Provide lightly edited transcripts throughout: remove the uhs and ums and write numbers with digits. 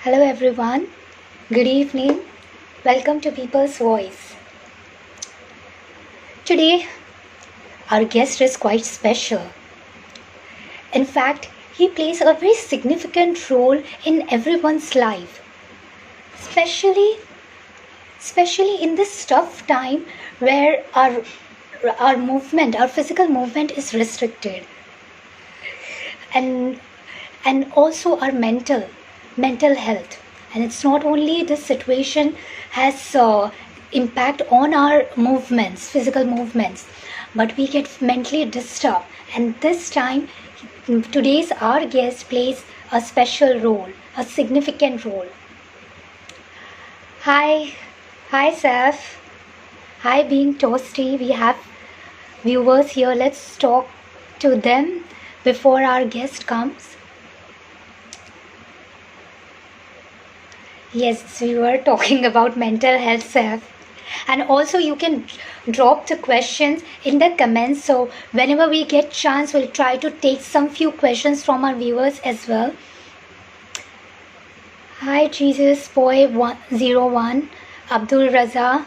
Hello everyone. Good evening. Welcome to People's Voice. Today our guest is quite special. In fact, he plays a very significant role in everyone's life, especially especially in this tough time where our physical movement is restricted, and also our mental health. And it's not only this situation has impact on our movements, physical movements, but we get mentally disturbed. And this time, today's our guest plays a special role, a significant role. Hi Saf. Hi being toasty. We have viewers here. Let's talk to them before our guest comes. Yes, we were talking about mental health, Saf. And also you can drop the questions in the comments. So whenever we get chance, we'll try to take some few questions from our viewers as well. Hi Jesus Boy 101, Abdul Raza,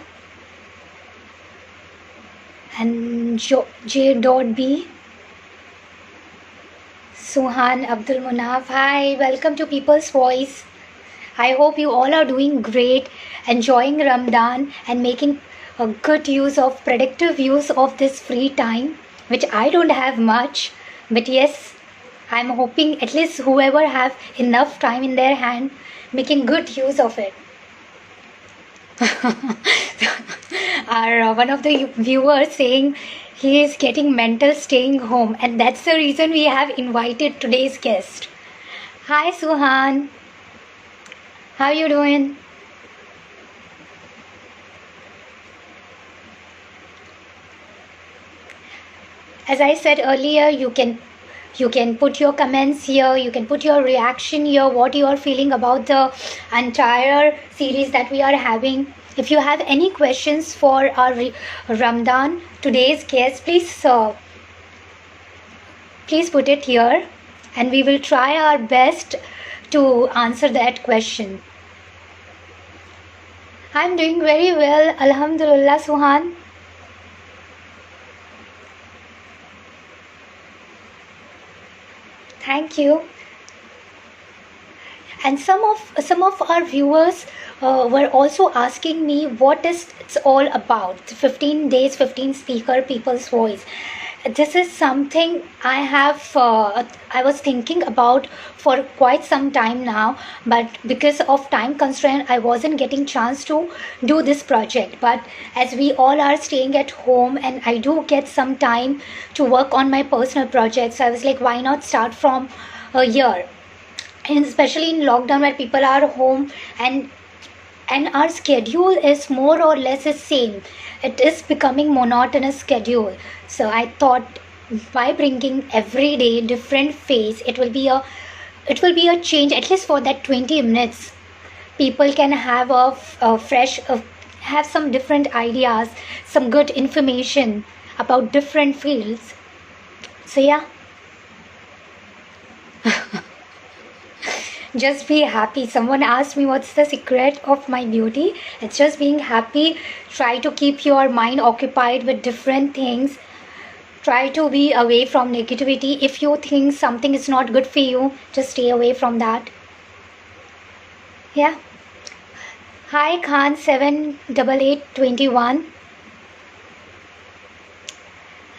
and J.B. Suhan Abdul Munaf. Hi, welcome to People's Voice. I hope you all are doing great, enjoying Ramadan and making a good use of productive use of this free time, which I don't have much, but yes, I'm hoping at least whoever have enough time in their hand, making good use of it. Our one of the viewers saying he is getting mental staying home, and that's the reason we have invited today's guest. Hi Suhan, how you doing? As I said earlier, you can put your comments here, you can put your reaction here, what you are feeling about the entire series that we are having. If you have any questions for our Ramadan today's guest, please put it here, and we will try our best to answer that question. I'm doing very well, Alhamdulillah, Suhan. Thank you. And some of our viewers were also asking me what is it's all about. 15 days, 15 speaker, People's Voice. This is something I was thinking about for quite some time now, but because of time constraint, I wasn't getting chance to do this project. But as we all are staying at home, and I do get some time to work on my personal projects, I was like, why not start from a year? And especially in lockdown where people are home, and our schedule is more or less the same, it is becoming monotonous schedule. So I thought, by bringing every day different phase, it will be a change, at least for that 20 minutes. People can have a fresh have some different ideas, some good information about different fields. So yeah, just be happy. Someone asked me what's the secret of my beauty. It's just being happy. Try to keep your mind occupied with different things. Try to be away from negativity. If you think something is not good for you, just stay away from that. Yeah. Hi Khan 78821.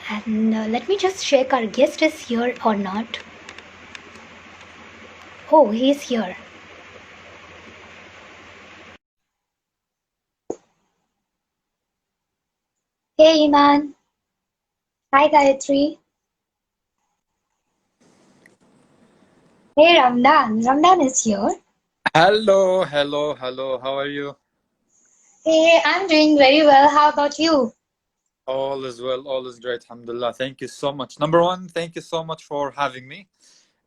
And let me just check our guest is here or not. Oh, he's here. Hey Iman. Hi Gayatri. Hey Ramdan. Ramdan is here. Hello, hello, hello. How are you? Hey, I'm doing very well. How about you? All is well, all is great. Alhamdulillah. Thank you so much. Number one, thank you so much for having me.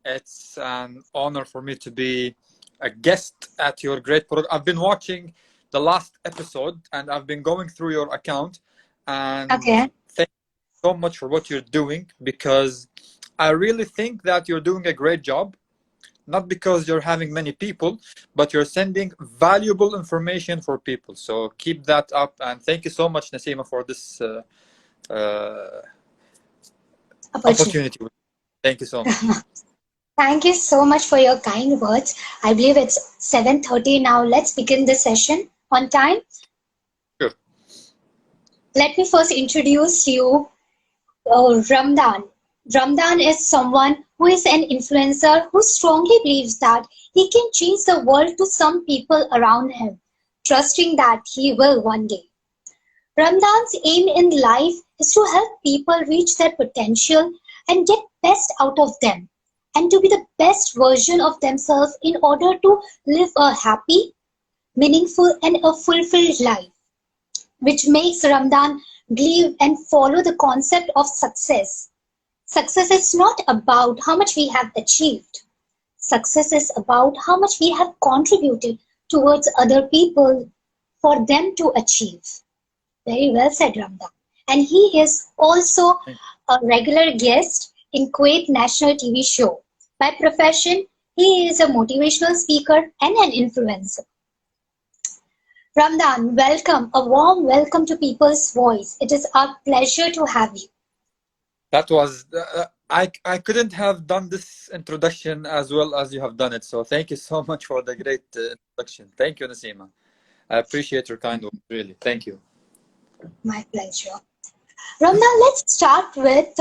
It's an honor for me to be a guest at your great product. I've been watching the last episode and I've been going through your account, and Okay. thank you so much for what you're doing, because I really think that you're doing a great job. not because you're having many people, but you're sending valuable information for people. So keep that up, and thank you so much, Nasima, for this uh, Opportunity. opportunity. Thank you so much. Thank you so much for your kind words. I believe it's 7:30 now. Let's begin the session on time. Sure. Let me first introduce you, Ramdan. Ramdan is someone who is an influencer who strongly believes that he can change the world to some people around him, trusting that he will one day. Ramdan's aim in life is to help people reach their potential and get best out of them, and to be the best version of themselves in order to live a happy, meaningful and a fulfilled life, which makes Ramdan believe and follow the concept of success. Success is not about how much we have achieved. Success is about how much we have contributed towards other people for them to achieve. Very well said, Ramdan. And he is also a regular guest in Kuwait national TV show. By profession, he is a motivational speaker and an influencer. Ramdan, welcome, a warm welcome to People's Voice. It is our pleasure to have you. That was I couldn't have done this introduction as well as you have done it. So thank you so much for the great introduction. Thank you, Nasima. I appreciate your kind words, really. Thank you. My pleasure. Ramdan, let's start with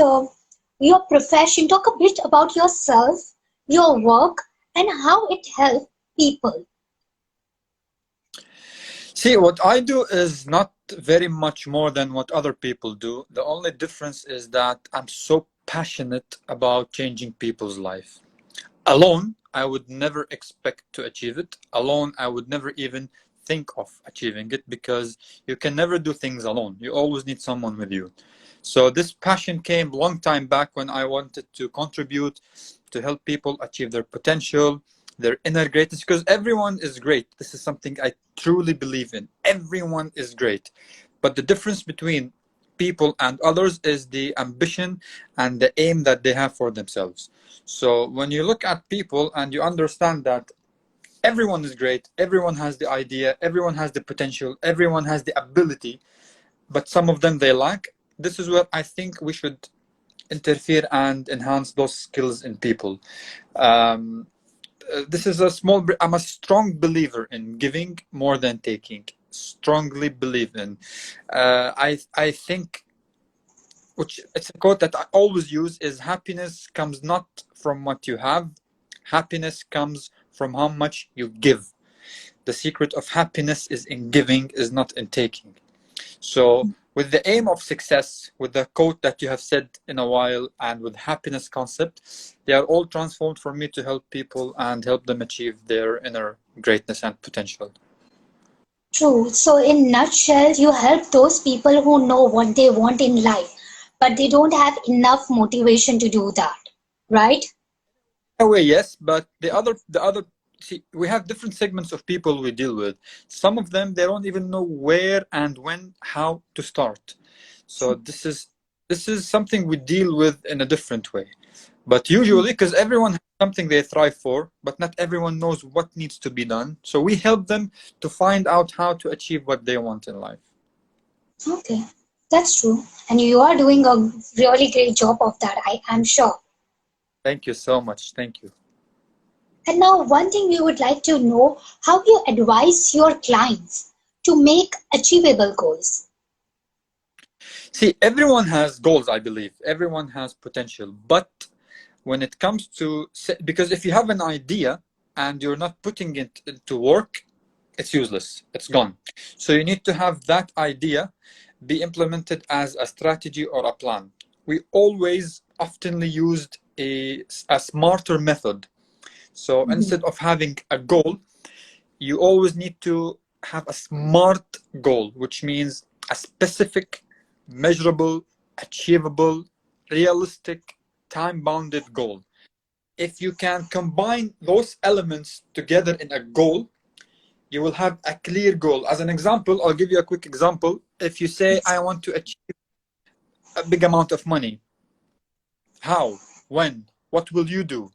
your profession. Talk a bit about yourself, your work, and how it helps people. See, what I do is not very much more than what other people do. The only difference is that I'm so passionate about changing people's life. Alone, I would never expect to achieve it. Alone, I would never even think of achieving it because you can never do things alone. You always need someone with you. So this passion came long time back when I wanted to contribute to help people achieve their potential, their inner greatness, because everyone is great. This is something I truly believe in. Everyone is great. But the difference between people and others is the ambition and the aim that they have for themselves. So when you look at people and you understand that everyone is great, everyone has the idea, everyone has the potential, everyone has the ability, but some of them they lack, this is where I think we should interfere and enhance those skills in people. Um, this is I'm a strong believer in giving more than taking. Strongly believe in. I think, which it's a quote that I always use, is happiness comes not from what you have, happiness comes from how much you give. The secret of happiness is in giving, is not in taking. So with the aim of success, with the quote that you have said in a while, and with happiness concept, they are all transformed for me to help people and help them achieve their inner greatness and potential. True. So, in nutshell, you help those people who know what they want in life, but they don't have enough motivation to do that, right? In a way, yes, but the other see, we have different segments of people we deal with. Some of them they don't even know where and when, how to start. So this is something we deal with in a different way. But usually, because everyone has something they thrive for, but not everyone knows what needs to be done. So we help them to find out how to achieve what they want in life. Okay, that's true. And you are doing a really great job of that, I am sure. Thank you so much. Thank you. And now, one thing we would like to know how you advise your clients to make achievable goals. See, everyone has goals, I believe. Everyone has potential. But when it comes to, because if you have an idea and you're not putting it to work, it's useless. It's gone. So you need to have that idea be implemented as a strategy or a plan. We always oftenly used a smarter method. So Mhm. instead of having a goal, you always need to have a smart goal, which means a specific, measurable, achievable, realistic, time bounded goal. If you can combine those elements together in a goal, you will have a clear goal. As an example, I'll give you a quick example. If you say, I want to achieve a big amount of money, how, when, what will you do?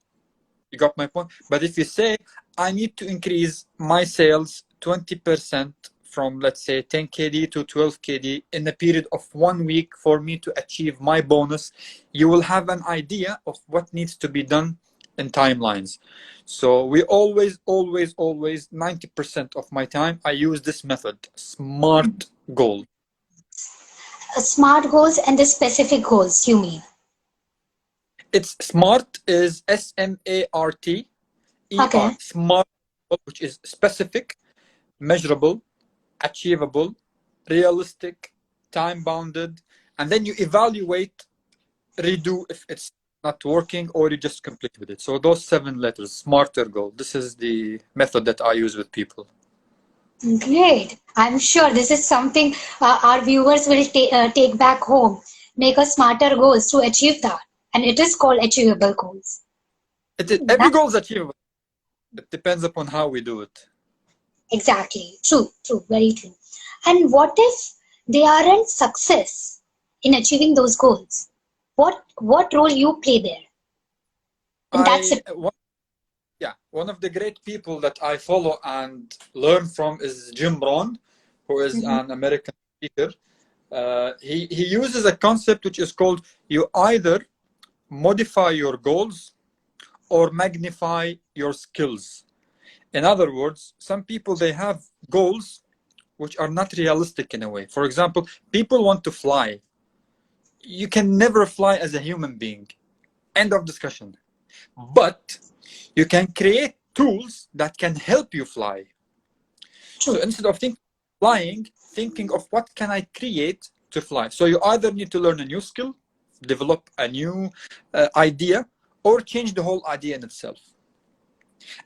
You got my point? But if you say, I need to increase my sales 20% from, let's say, 10 KD to 12 KD in a period of 1 week for me to achieve my bonus, you will have an idea of what needs to be done in timelines. So we always, 90% of my time, I use this method, SMART goal. Smart goals and the specific goals, you mean? It's SMART is SMART Okay. SMART, which is specific, measurable, achievable, realistic, time bounded, and then you evaluate, redo if it's not working or you just complete with it. So those 7 letters, smarter goal. This is the method that I use with people. Great. I'm sure this is something our viewers will take back home. Make us smarter goals to achieve that. And it is called achievable goals. Every That's goal is achievable. It depends upon how we do it. exactly true, true, very true. And what if they aren't success in achieving those goals? What role you play there in that I situation? Yeah, one of the great people that I follow and learn from is Jim Rohn, who is Mhm. an American speaker. He uses a concept which is called, you either modify your goals or magnify your skills. In other words, some people, they have goals which are not realistic in a way. For example, people want to fly. You can never fly as a human being. End of discussion. But you can create tools that can help you fly. So True. instead of flying, thinking of what can I create to fly. So you either need to learn a new skill, develop a new idea, or change the whole idea in itself.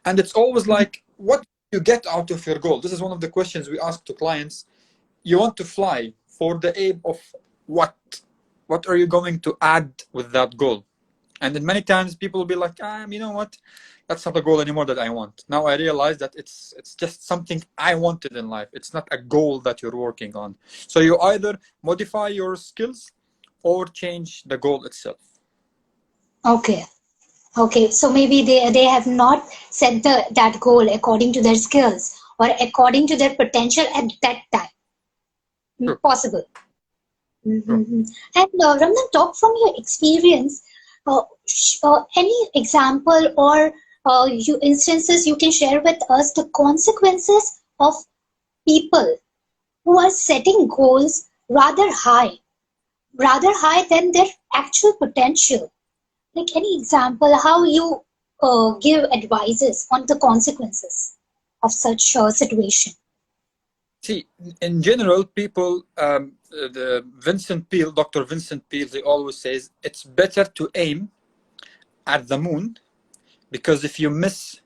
And it's always like, what you get out of your goal? This is one of the questions we ask to clients. You want to fly for the aim of what? What are you going to add with that goal? And then many times people will be like, you know what? That's not a goal anymore that I want. Now I realize that it's just something I wanted in life. It's not a goal that you're working on. So you either modify your skills or change the goal itself. Okay. Okay. So maybe they have not set that goal according to their skills or according to their potential at that time. True, Possible. true. Mm-hmm. And Ramdan, talk from your experience. Any example or instances you can share with us the consequences of people who are setting goals rather high than their actual potential. Like any example, how you give advices on the consequences of such situation. See, in general, people, Dr. Vincent Peale, he always says it's better to aim at the moon, because if you miss,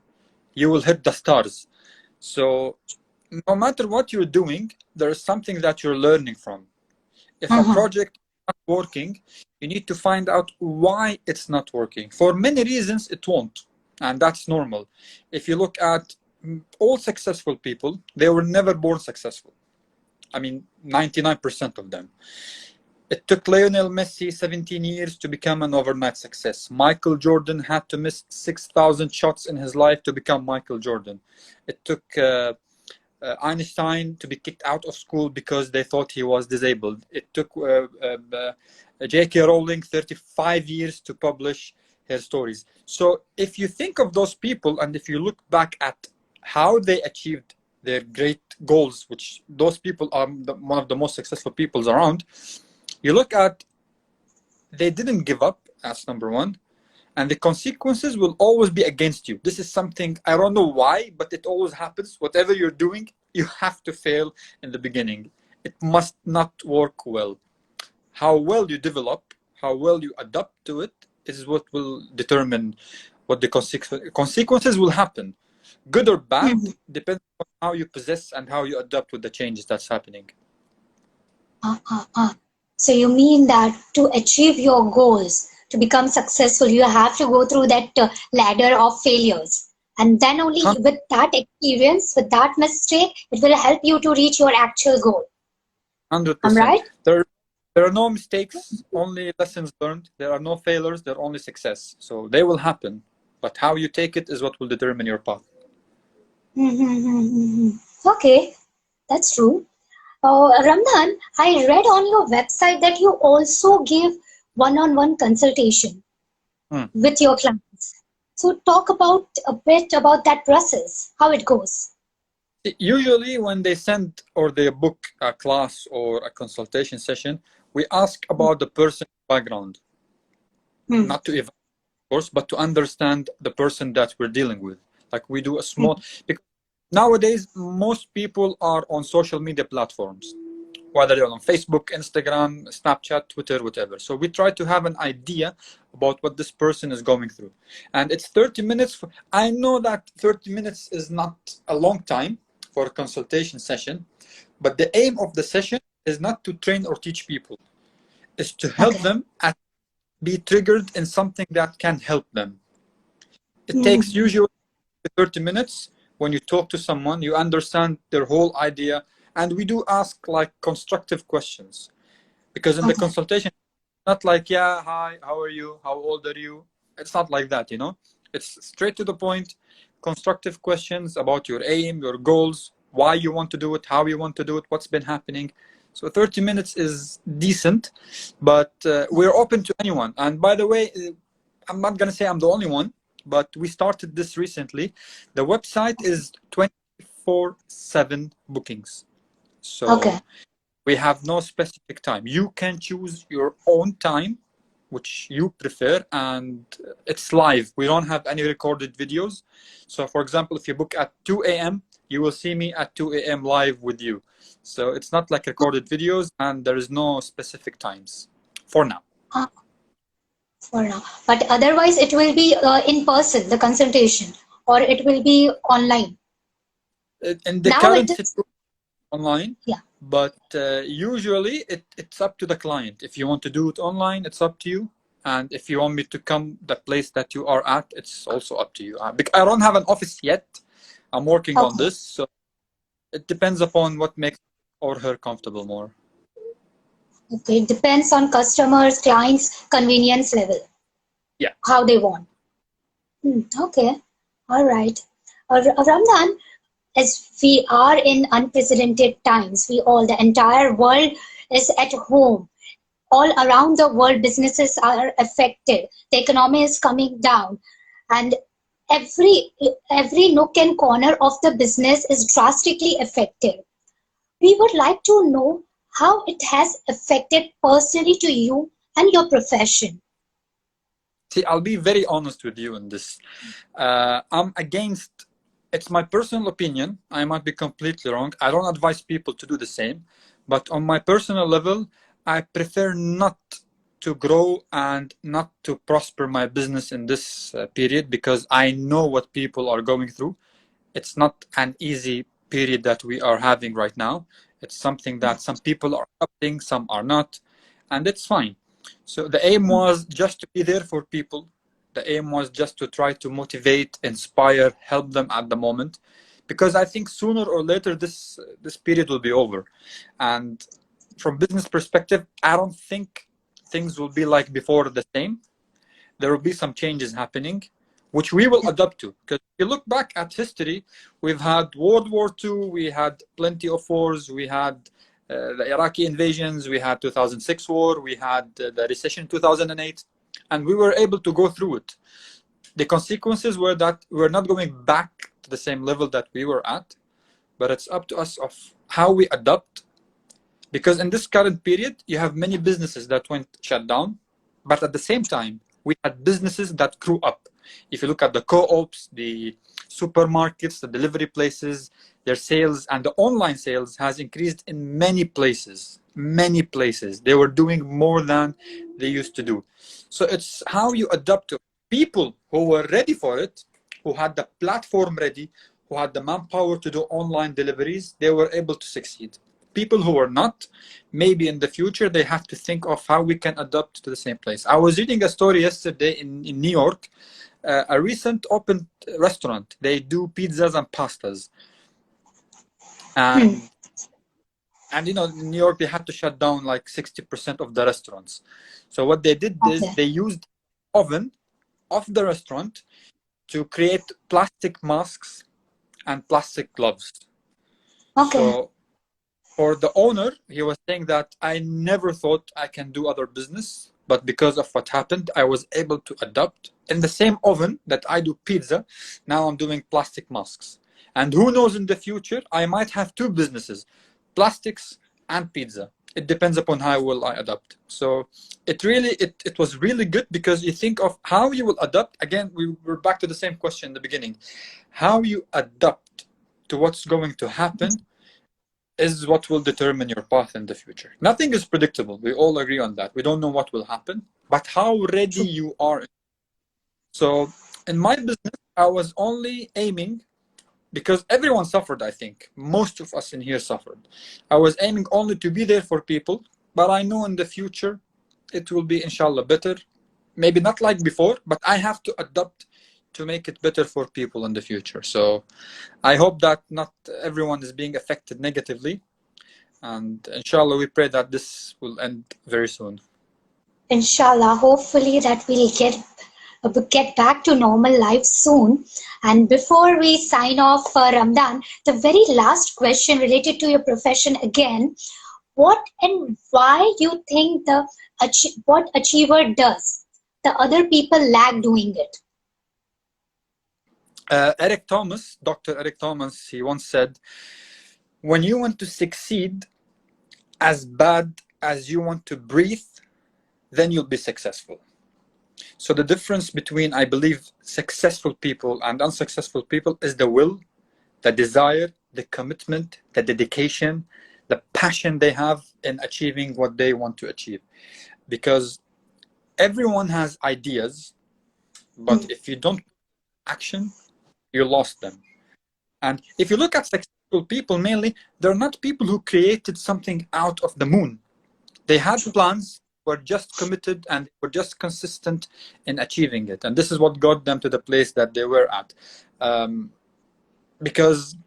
you will hit the stars. So no matter what you're doing, there is something that you're learning from. If a Uh-huh. project is not working, you need to find out why it's not working. For many reasons, it won't. And that's normal. If you look at all successful people, they were never born successful. I mean, 99% of them. It took Lionel Messi 17 years to become an overnight success. Michael Jordan had to miss 6,000 shots in his life to become Michael Jordan. It took Einstein to be kicked out of school because they thought he was disabled. It took J.K. Rowling 35 years to publish her stories. So if you think of those people and if you look back at how they achieved their great goals, which those people are one of the most successful people around, you look at, they didn't give up. That's number one. And the consequences will always be against you. This is something, I don't know why, but it always happens. Whatever you're doing, you have to fail in the beginning. It must not work well. How well you develop, how well you adapt to it, is what will determine what the consequences will happen. Good or bad, Mhm. depends on how you possess and how you adapt with the changes that's happening. Uh. So you mean that to achieve your goals, to become successful, you have to go through that ladder of failures. And then only with that experience, with that mistake, it will help you to reach your actual goal. I'm 100%. right? There are no mistakes, only lessons learned. There are no failures, there are only success. So they will happen. but how you take it is what will determine your path. Okay, that's true. Ramdhan, I read on your website that you also give one-on-one consultation Hmm. with your clients. So talk about a bit about that process, how it goes. Usually, when they send or they book a class or a consultation session, we ask about the person's background, Hmm. not to evaluate, of course, but to understand the person that we're dealing with. Like we do a small, because nowadays most people are on social media platforms, whether they're on Facebook, Instagram, Snapchat, Twitter, whatever. So we try to have an idea about what this person is going through. And it's 30 minutes. I know that 30 minutes is not a long time for a consultation session, but the aim of the session is not to train or teach people, is to help Okay. them at be triggered in something that can help them. It takes Hmm. usually 30 minutes. When you talk to someone, you understand their whole idea. And we do ask like constructive questions, because in the Okay. consultation, not like, yeah, hi, how are you, how old are you, it's not like that, you know. It's straight to the point, constructive questions about your aim, your goals, why you want to do it, how you want to do it, what's been happening. So 30 minutes is decent, but we're open to anyone. And by the way, I'm not going to say I'm the only one, but we started this recently. The website is 24/7 bookings, Okay. so we have no specific time. You can choose your own time, which you prefer, and it's live. We don't have any recorded videos. So, for example, if you book at 2 a.m., you will see me at 2 a.m. live with you. So, it's not like recorded videos, and there is no specific times for now. Uh, for now. But otherwise, it will be in person, the consultation, or it will be online. In the Now it current is, situation, online, yeah. but usually it's up to the client. If you want to do it online, it's up to you. And if you want me to come the place that you are at, it's also up to you. I don't have an office yet. I'm working on Okay. this, so it depends upon what makes or her comfortable more. Okay. It depends on customers, clients' convenience level, Yeah. how they want. Okay. All right. Ramdan, as we are in unprecedented times, the entire world is at home. All around the world, businesses are affected. The economy is coming down, and every every nook and corner of the business is drastically affected. We would like to know how it has affected personally to you and your profession. See, I'll be very honest with you in this. I'm against, it's my personal opinion. I might be completely wrong. I don't advise people to do the same. But on my personal level, I prefer not to grow and not to prosper my business in this period, because I know what people are going through. It's not an easy period that we are having right now. It's something that some people are adopting, some are not, and it's fine. So the aim was just to be there for people. The aim was just to try to motivate, inspire, help them at the moment, because I think sooner or later this period will be over. And from business perspective, I don't think things will be like before the same. There will be some changes happening, which we will adapt to. Because if you look back at history, we've had World War II, we had plenty of wars, we had the Iraqi invasions, we had 2006 war, we had the recession 2008, and we were able to go through it. The consequences were that we're not going back to the same level that we were at, but it's up to us of how we adapt, because in this current period, you have many businesses that went shut down, but at the same time, we had businesses that grew up. If you look at the co-ops, the supermarkets, the delivery places, their sales and the online sales has increased in many places. Many places. They were doing more than they used to do. So it's how you adapt to people who were ready for it, who had the platform ready, who had the manpower to do online deliveries, they were able to succeed. People who are not, maybe in the future they have to think of how we can adapt to the same place. I was reading a story yesterday in New York, a recent opened restaurant. They do pizzas and pastas, Hmm. and you know, in New York they had to shut down like 60% of the restaurants. So what they did is Okay. they used oven of the restaurant to create plastic masks and plastic gloves. Okay. So for the owner, he was saying that I never thought I can do other business, but because of what happened, I was able to adapt. In the same oven that I do pizza, now I'm doing plastic masks. And who knows, in the future, I might have two businesses, plastics and pizza. It depends upon how well I adapt. So it was really good, because you think of how you will adapt. Again, we're back to the same question in the beginning. How you adapt to what's going to happen is what will determine your path in the future. Nothing is predictable. We all agree on that. We don't know what will happen, but how ready True. you are. So in my business, I was only aiming, because everyone suffered, I think. Most of us in here suffered. I was aiming only to be there for people, but I know in the future it will be, inshallah, better. Maybe not like before, but I have to adapt to make it better for people in the future. So I hope that not everyone is being affected negatively. And inshallah, we pray that this will end very soon. Inshallah, hopefully that we'll get back to normal life soon. And before we sign off for Ramadan, the very last question related to your profession again: what and why you think what achiever does, the other people lack doing it? Dr. Eric Thomas, he once said, when you want to succeed as bad as you want to breathe, then you'll be successful. So the difference between, I believe, successful people and unsuccessful people is the will, the desire, the commitment, the dedication, the passion they have in achieving what they want to achieve. Because everyone has ideas, but if you don't action, you lost them. And if you look at successful people, mainly, they're not people who created something out of the moon. They had plans, were just committed, and were just consistent in achieving it. And this is what got them to the place that they were at. Because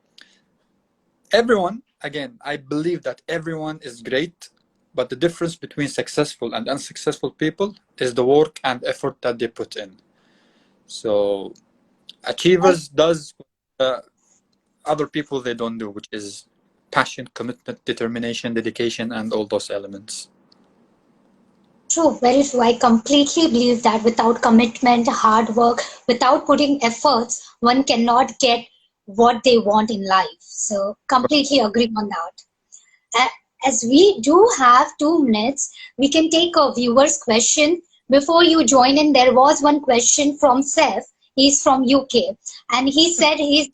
everyone, again, I believe that everyone is great, but the difference between successful and unsuccessful people is the work and effort that they put in. So achievers does other people they don't do, which is passion, commitment, determination, dedication, and all those elements. True, very true. I completely believe that without commitment, hard work, without putting efforts, one cannot get what they want in life. So, completely agree on that. As we do have 2 minutes, we can take a viewer's question. Before you join in, there was one question from Seth. He's from UK, and he said he's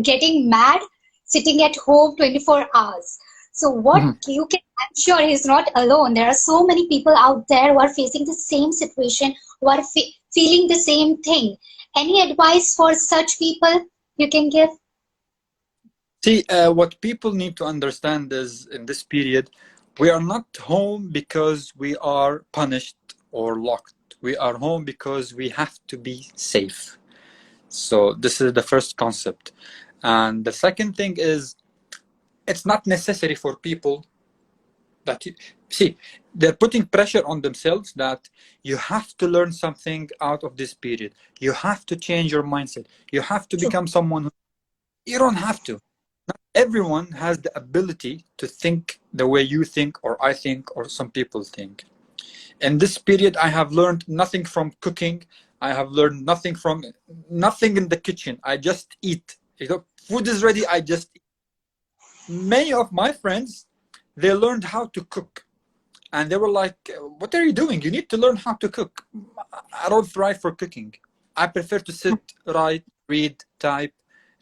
getting mad sitting at home 24 hours. So what you can, I'm sure he's not alone. There are so many people out there who are facing the same situation, who are feeling the same thing. Any advice for such people you can give? See, what people need to understand is, in this period, we are not home because we are punished or locked. We are home because we have to be safe. So this is the first concept. And the second thing is, it's not necessary for people that see, they're putting pressure on themselves that you have to learn something out of this period. You have to change your mindset. You have to become someone who, you don't have to. Not everyone has the ability to think the way you think, or I think, or some people think. In this period, I have learned nothing from cooking. I have learned nothing in the kitchen. I just eat. You know, food is ready, I just eat. Many of my friends, they learned how to cook, and they were like, what are you doing? You need to learn how to cook. I don't thrive for cooking. I prefer to sit, write, read, type,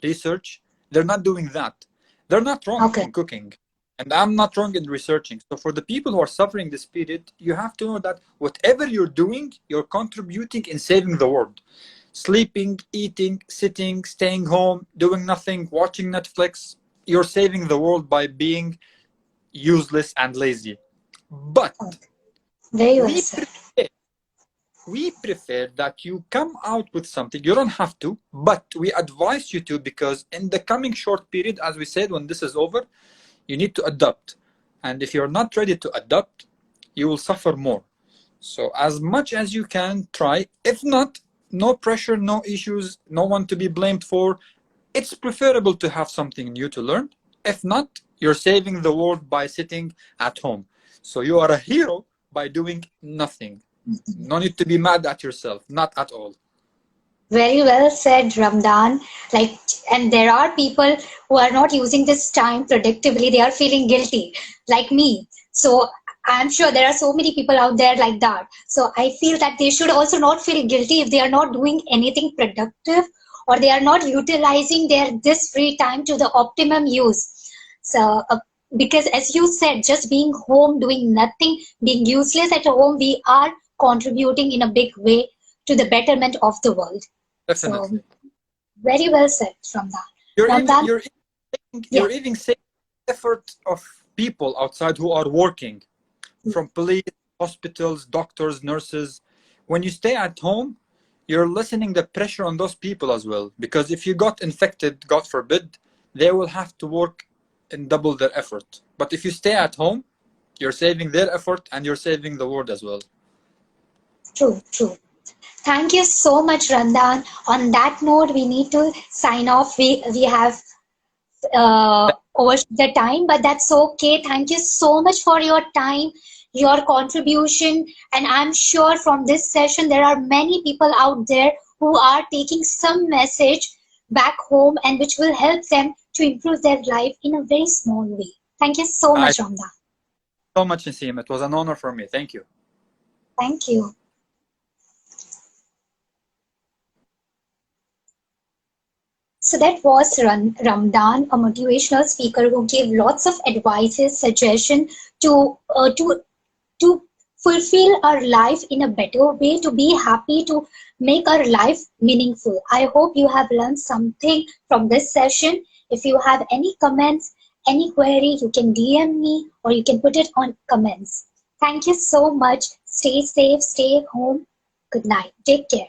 research. They're not doing that. They're not wrong Okay. in cooking, and I'm not wrong in researching. So for the people who are suffering this period, you have to know that whatever you're doing, you're contributing in saving the world. Sleeping, eating, sitting, staying home, doing nothing, watching Netflix, you're saving the world by being useless and lazy. But Very well we said. prefer that you come out with something. You don't have to, but we advise you to, because in the coming short period, as we said, when this is over, you need to adapt. And if you're not ready to adapt, you will suffer more. So as much as you can, try. If not, no pressure, no issues, no one to be blamed for. It's preferable to have something new to learn. If not, you're saving the world by sitting at home. So you are a hero by doing nothing. No need to be mad at yourself, not at all. Very well said, Ramdan. Like, and there are people who are not using this time productively. They are feeling guilty, like me. So I'm sure there are so many people out there like that. So I feel that they should also not feel guilty if they are not doing anything productive, or they are not utilizing their this free time to the optimum use. So because as you said, just being home, doing nothing, being useless at home, we are contributing in a big way to the betterment of the world. So Definitely. very well said from that. You're even Ramdan, you're yeah, you're even saving effort of people outside who are working, from police, hospitals, doctors, nurses. When you stay at home, you're lessening the pressure on those people as well. Because if you got infected, God forbid, they will have to work and double their effort. But if you stay at home, you're saving their effort and you're saving the world as well. true, true. Thank you so much, Randan. On that note, we need to sign off. We have over the time, but that's okay. Thank you so much for your time, your contribution, and I'm sure from this session there are many people out there who are taking some message back home and which will help them to improve their life in a very small way. Thank you so I much, Ramda. so much, Naseem. It was an honor for me. Thank you. Thank you. So that was Ramdan, a motivational speaker who gave lots of advices, suggestion to to fulfill our life in a better way, to be happy, to make our life meaningful. I hope you have learned something from this session. If you have any comments, any query, you can DM me or you can put it on comments. Thank you so much. Stay safe, stay home. Good night. Take care.